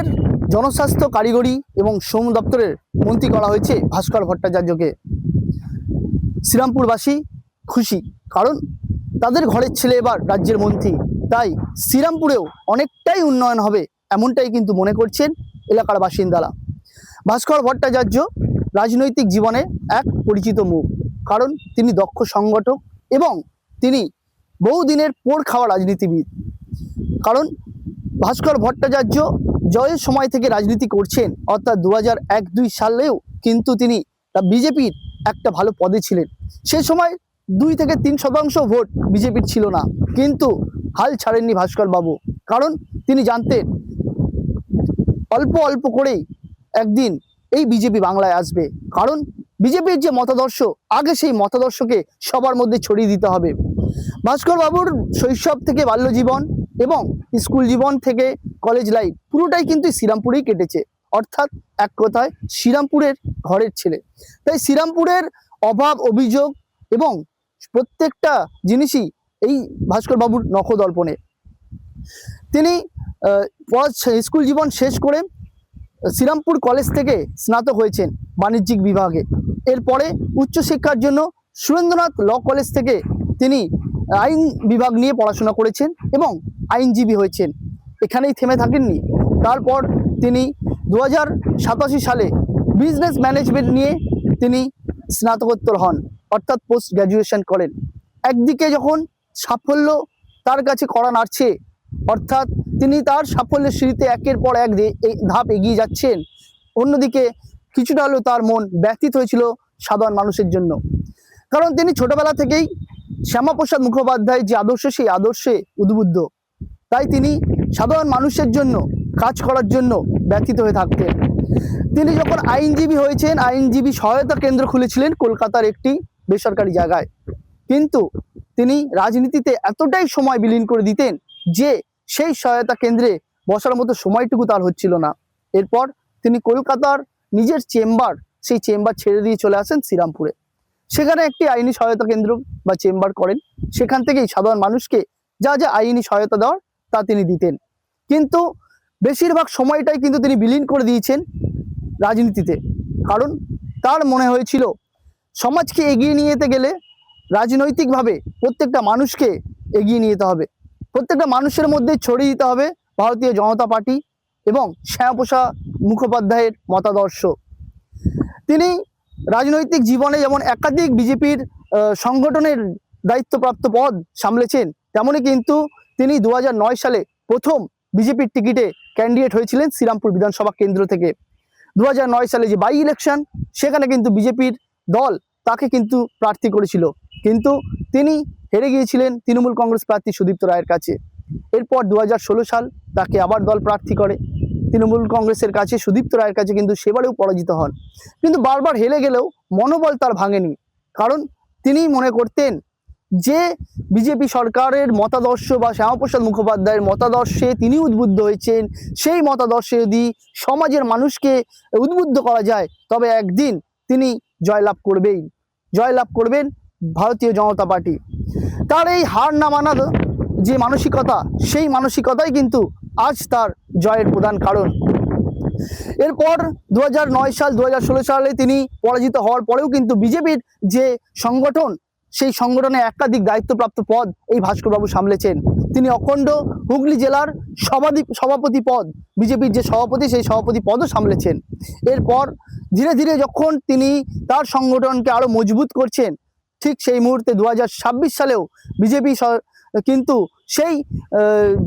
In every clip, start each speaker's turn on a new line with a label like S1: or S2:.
S1: রাজ্যের জনস্বাস্থ্য কারিগরি এবং শ্রম দপ্তরের মন্ত্রী করা হয়েছে ভাস্কর ভট্টাচার্যকে। শ্রীরামপুরবাসী খুশি, কারণ তাদের ঘরের ছেলে এবার রাজ্যের মন্ত্রী, তাই শ্রীরামপুরেও অনেকটাই উন্নয়ন হবে এমনটাই কিন্তু মনে করছেন এলাকার বাসিন্দারা। ভাস্কর ভট্টাচার্য রাজনৈতিক জীবনে এক পরিচিত মুখ, কারণ তিনি দক্ষ সংগঠক এবং তিনি বহুদিনের পোড় খাওয়া রাজনীতিবিদ। কারণ ভাস্কর ভট্টাচার্য জয়ের সময় থেকে রাজনীতি করছেন, অর্থাৎ 2001-2 সালেও কিন্তু তিনি বিজেপির একটা ভালো পদে ছিলেন। সেই সময় 2 থেকে 3% ভোট বিজেপির ছিল না, কিন্তু হাল ছাড়েননি ভাস্কর বাবু, কারণ তিনি জানতেন অল্প অল্প করেই একদিন এই বিজেপি বাংলায় আসবে। কারণ বিজেপির যে মতাদর্শ, আগে সেই মতাদর্শকে সবার মধ্যে ছড়িয়ে দিতে হবে। ভাস্কর বাবুর শৈশব থেকে বাল্যজীবন এবং স্কুল জীবন থেকে কলেজ লাইফ পুরোটাই কিন্তু শ্রীরামপুরেই কেটেছে, অর্থাৎ এক কথায় শ্রীরামপুরের ঘরের ছেলে। তাই শ্রীরামপুরের অভাব অভিযোগ এবং প্রত্যেকটা জিনিসই এই ভাস্কর বাবুর নখদর্পণে। তিনি স্কুল জীবন শেষ করে শ্রীরামপুর কলেজ থেকে স্নাতক হয়েছেন বাণিজ্যিক বিভাগে। এরপরে উচ্চশিক্ষার জন্য সুরেন্দ্রনাথ ল কলেজ থেকে তিনি আইন বিভাগ নিয়ে পড়াশোনা করেছেন এবং আইনজীবী হয়েছেন। এখানেই থেমে থাকেননি, তারপর তিনি 2087 সালে বিজনেস ম্যানেজমেন্ট নিয়ে তিনি স্নাতকোত্তর হন, অর্থাৎ পোস্ট গ্র্যাজুয়েশন করেন। একদিকে যখন সাফল্য তার কাছে করা নাড়ছে, অর্থাৎ তিনি তার সাফল্যের সিঁড়িতে একের পর এক ধাপ এগিয়ে যাচ্ছেন, অন্যদিকে কিছুটা হলেও তার মন ব্যথিত হয়েছিল সাধারণ মানুষের জন্য। কারণ তিনি ছোটবেলা থেকেই শ্যামাপ্রসাদ মুখোপাধ্যায়ের যে আদর্শ, সেই আদর্শে উদ্বুদ্ধ। তাই তিনি সাধারণ মানুষের জন্য কাজ করার জন্য ব্যথিত হয়ে থাকতেন। তিনি যখন আইনজীবী হয়েছেন, আইনজীবী সহায়তা কেন্দ্র খুলেছিলেন কলকাতার একটি বেসরকারি জায়গায়, কিন্তু তিনি রাজনীতিতে এতটাই সময় বিলীন করে দিতেন যে সেই সহায়তা কেন্দ্রে বসার মতো সময়টুকু তার হচ্ছিল না। এরপর তিনি কলকাতার নিজের চেম্বার, সেই চেম্বার ছেড়ে দিয়ে চলে আসেন শ্রীরামপুরে। সেখানে একটি আইনি সহায়তা কেন্দ্র বা চেম্বার করেন। সেখান থেকেই সাধারণ মানুষকে যা যা আইনি সহায়তা দেওয়ার তা তিনি দিতেন, কিন্তু বেশিরভাগ সময়টাই কিন্তু তিনি বিলীন করে দিয়েছেন রাজনীতিতে। কারণ তার মনে হয়েছিল সমাজকে এগিয়ে নিয়ে যেতে গেলে রাজনৈতিকভাবে প্রত্যেকটা মানুষকে এগিয়ে নিয়ে যেতে হবে, প্রত্যেকটা মানুষের মধ্যে ছড়িয়ে দিতে হবে ভারতীয় জনতা পার্টি এবং শ্যামাপ্রসাদ মুখোপাধ্যায়ের মতাদর্শ। তিনি রাজনৈতিক জীবনে যেমন একাধিক বিজেপির সংগঠনের দায়িত্বপ্রাপ্ত পদ সামলেছেন, তেমনই কিন্তু তিনি 2009 সালে প্রথম বিজেপির টিকিটে ক্যান্ডিডেট হয়েছিলেন শ্রীরামপুর বিধানসভা কেন্দ্র থেকে। 2009 সালে যে বাই ইলেকশন, সেখানে কিন্তু বিজেপির দল তাকে কিন্তু প্রার্থী করেছিল, কিন্তু তিনি হেরে গিয়েছিলেন তৃণমূল কংগ্রেস প্রার্থী সুদীপ্ত রায়ের কাছে। এরপর 2016 সাল তাকে আবার দল প্রার্থী করে তৃণমূল কংগ্রেসের কাছে, সুদীপ্ত রায়ের কাছে, কিন্তু সেবারেও পরাজিত হন। কিন্তু বারবার হেরে গেলেও মনোবল তার ভাঙেনি, কারণ তিনি মনে করতেন যে বিজেপি সরকারের মতাদর্শ বা শ্যামাপ্রসাদ মুখোপাধ্যায়ের মতাদর্শে তিনি উদ্বুদ্ধ হয়েছেন, সেই মতাদর্শে যদি সমাজের মানুষকে উদ্বুদ্ধ করা যায়, তবে একদিন তিনি জয়লাভ করবেন ভারতীয় জনতা পার্টি। তার এই হার না মানার যে মানসিকতা, সেই মানসিকতাই কিন্তু আজ তার জয়ের প্রধান কারণ। এরপর 2009 সাল 2016 সালে তিনি পরাজিত হওয়ার পরেও কিন্তু বিজেপির যে সংগঠন, সেই সংগঠনে একাধিক দায়িত্বপ্রাপ্ত পদ এই ভাস্করবাবু সামলেছেন। তিনি অখণ্ড হুগলি জেলার সভাপতি পদ, বিজেপির যে সভাপতি, সেই সভাপতি পদও সামলেছেন। এরপর ধীরে ধীরে যখন তিনি তার সংগঠনকে আরও মজবুত করছেন, ঠিক সেই মুহূর্তে 2026 সালেও বিজেপি কিন্তু সেই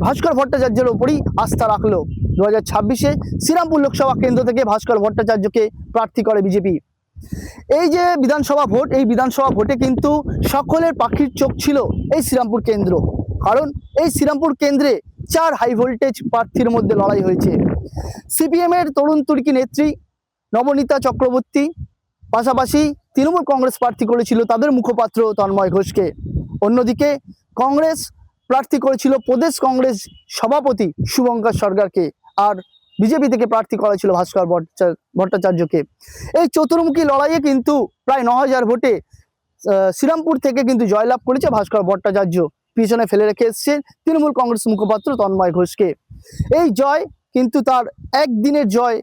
S1: ভাস্কর ভট্টাচার্যের ওপরই আস্থা রাখলো। 2026-এ শ্রীরামপুর লোকসভা কেন্দ্র থেকে ভাস্কর ভট্টাচার্যকে প্রার্থী করে বিজেপি। এই যে বিধানসভা ভোট, এই বিধানসভা ভোটে কিন্তু সকলের পাখির চোখ ছিল এই শ্রীরামপুর কেন্দ্র, কারণ এই শ্রীরামপুর কেন্দ্রে 4 হাই ভোল্টেজ প্রার্থীর মধ্যে লড়াই হয়েছে। সিপিএমের তরুণ তুর্কি নেত্রী নবনীতা চক্রবর্তী, পাশাপাশি তৃণমূল কংগ্রেস প্রার্থী করেছিল তাদের মুখপাত্র তন্ময় ঘোষকে। অন্যদিকে কংগ্রেস প্রার্থী করেছিল প্রদেশ কংগ্রেস সভাপতি শুভঙ্কর সরকারকে, আর বিজেপি থেকে প্রার্থী করা ছিল ভাস্কর ভট্টাচার্যকে। এই চতুর্মুখী লড়াইয়ে কিন্তু প্রায় 9000 ভোটে শ্রীরামপুর থেকে কিন্তু জয়লাভ করেছে ভাস্কর ভট্টাচার্য, পিছনে ফেলে রেখে এসছেন তৃণমূল কংগ্রেস মুখপাত্র তন্ময় ঘোষকে। এই জয় কিন্তু তার একদিনের জয়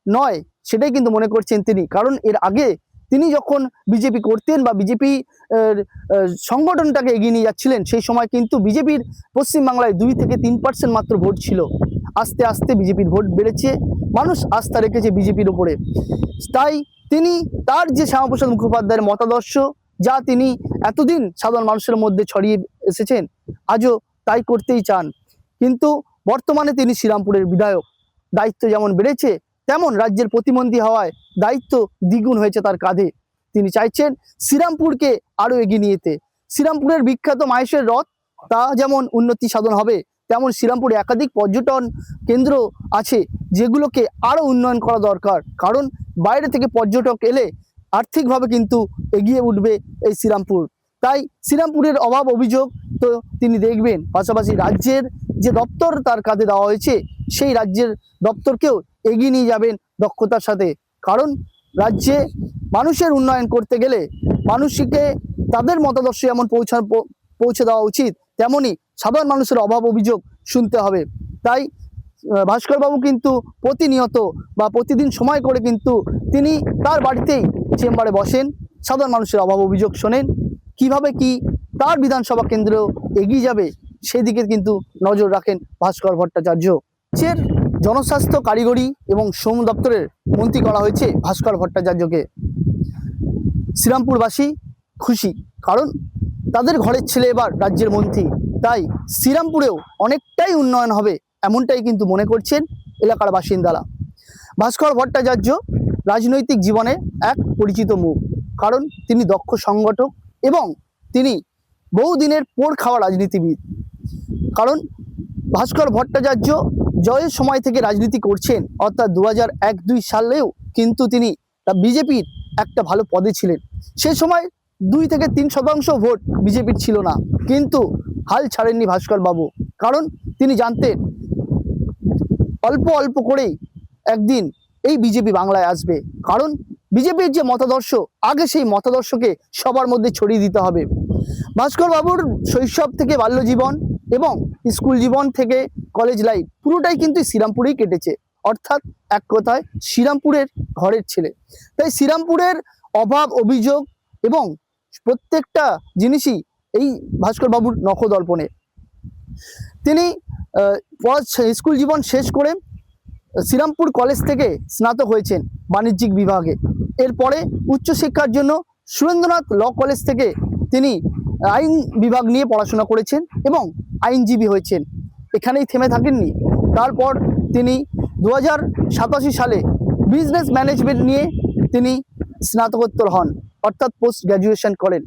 S1: নয়, সেটাই কিন্তু মনে করছেন তিনি। কারণ এর আগে তিনি যখন বিজেপি করতেন বা বিজেপি সংগঠনটাকে এগিয়ে নিয়ে যাচ্ছিলেন, সেই সময় কিন্তু বিজেপির পশ্চিমবাংলায় 2 থেকে 3% মাত্র ভোট ছিল। আস্তে আস্তে বিজেপির ভোট বেড়েছে, মানুষ আস্থা রেখেছে বিজেপির উপরে। তাই তিনি তার যে শ্যামাপ্রসাদ মুখোপাধ্যায়ের মতাদর্শ, যা তিনি এতদিন সাধারণ মানুষের মধ্যে ছড়িয়ে এসেছেন, আজও তাই করতেই চান। কিন্তু বর্তমানে তিনি শ্রীরামপুরের বিধায়ক, দায়িত্ব যেমন বেড়েছে তেমন রাজ্যের প্রতিমন্ত্রী হওয়ায় দায়িত্ব দ্বিগুণ হয়েছে তার কাঁধে। তিনি চাইছেন শ্রীরামপুরকে আরো এগিয়ে নিয়ে যেতে। শ্রীরামপুরের বিখ্যাত মাহেশের রথ, তা যেমন উন্নতি সাধন হবে, তেমন শ্রীরামপুরে একাধিক পর্যটন কেন্দ্র আছে যেগুলোকে আরো উন্নয়ন করা দরকার। কারণ বাইরে থেকে পর্যটক এলে আর্থিকভাবে কিন্তু এগিয়ে উঠবে এই শ্রীরামপুর। তাই শ্রীরামপুরের অভাব অভিযোগ তো তিনি দেখবেন, পাশাপাশি রাজ্যের যে দপ্তর তার কাঁধে দেওয়া হয়েছে, সেই রাজ্যের দপ্তরকেও এগিয়ে নিয়ে যাবেন দক্ষতার সাথে। কারণ রাজ্যে মানুষের উন্নয়ন করতে গেলে মানুষকে তাদের মতাদর্শ যেমন পৌঁছে দেওয়া উচিত, তেমনি সাধারণ মানুষের অভাব অভিযোগ শুনতে হবে। তাই ভাস্করবাবু কিন্তু প্রতিনিয়ত বা প্রতিদিন সময় করে কিন্তু তিনি তার বাড়িতেই চেম্বারে বসেন, সাধারণ মানুষের অভাব অভিযোগ শোনেন, কিভাবে কি তার বিধানসভা কেন্দ্র এগিয়ে যাবে সেদিকে কিন্তু নজর রাখেন ভাস্কর ভট্টাচার্য। রাজ্যের জনস্বাস্থ্য, কারিগরি এবং শ্রম দপ্তরের মন্ত্রী করা হয়েছে ভাস্কর ভট্টাচার্যকে। শ্রীরামপুরবাসী খুশি, কারণ তাদের ঘরের ছেলে এবার রাজ্যের মন্ত্রী। তাই শ্রীরামপুরেও অনেকটাই উন্নয়ন হবে, এমনটাই কিন্তু মনে করছেন এলাকার বাসিন্দারা। ভাস্কর ভট্টাচার্য রাজনৈতিক জীবনে এক পরিচিত মুখ, কারণ তিনি দক্ষ সংগঠক এবং তিনি বহুদিনের পোড় খাওয়া রাজনীতিবিদ। কারণ ভাস্কর ভট্টাচার্য জয়ের সময় থেকে রাজনীতি করছেন, অর্থাৎ 2001-2 সালেও কিন্তু তিনি বিজেপির একটা ভালো পদে ছিলেন। সেই সময় 2 থেকে 3% ভোট বিজেপির ছিল না, কিন্তু হাল ছাড়েননি ভাস্কর বাবু। কারণ তিনি জানতেন অল্প অল্প করেই একদিন এই বিজেপি বাংলায় আসবে। কারণ বিজেপির যে মতাদর্শ, আগে সেই মতাদর্শকে সবার মধ্যে ছড়িয়ে দিতে হবে। ভাস্কর বাবুর শৈশব থেকে বাল্য জীবন এবং স্কুল জীবন থেকে কলেজ লাইফ পুরোটাই কিন্তু শ্রীরামপুরেই কেটেছে, অর্থাৎ এক কথায় শ্রীরামপুরের ঘরের ছেলে। তাই শ্রীরামপুরের অভাব অভিযোগ এবং প্রত্যেকটা জিনিসই এই ভাস্কর বাবুর নখদর্পণে। তিনি স্কুল জীবন শেষ করে শ্রীরামপুর কলেজ থেকে স্নাতক হয়েছেন বাণিজ্যিক বিভাগে। এরপরে উচ্চশিক্ষার জন্য সুরেন্দ্রনাথ ল কলেজ থেকে তিনি আইন বিভাগ নিয়ে পড়াশোনা করেছেন এবং আইনজীবী হয়েছেন। এখানেই থেমে থাকেননি, তারপর তিনি 2087 সালে বিজনেস ম্যানেজমেন্ট নিয়ে তিনি স্নাতকোত্তর হন, অর্থাৎ পোস্ট গ্র্যাজুয়েশন করেন।